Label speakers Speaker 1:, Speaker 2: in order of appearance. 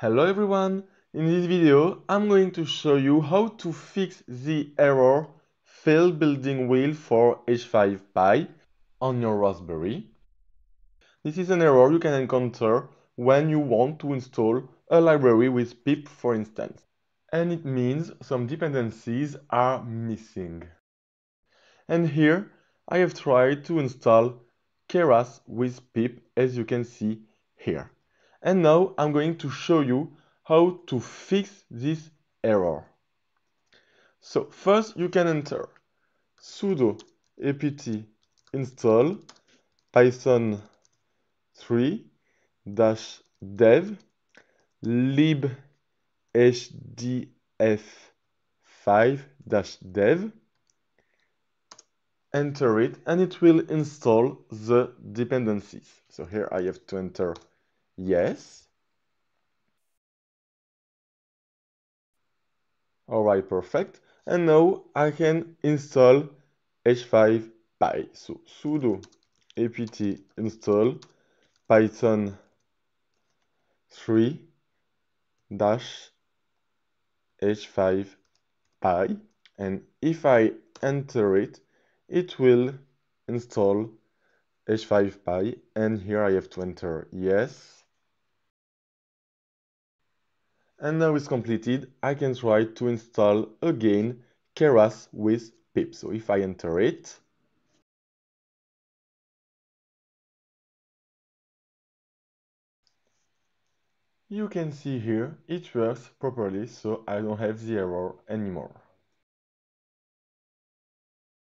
Speaker 1: Hello everyone! In this video, I'm going to show you how to fix the error failed building wheel for h5py on your Raspberry. This is an error you can encounter when you want to install a library with pip, for instance. And it means some dependencies are missing. And here, I have tried to install Keras with pip, as you can see here. And now I'm going to show you how to fix this error. So first you can enter sudo apt install python 3-dev lib hdf5-dev, enter it, and it will install the dependencies. So here I have to enter yes. Alright, perfect. And now I can install h5py. So sudo apt install python 3-h5py, and if I enter it, it will install h5py, and here I have to enter yes. And now it's completed. I can try to install again Keras with pip. So if I enter it, you can see here it works properly, so I don't have the error anymore.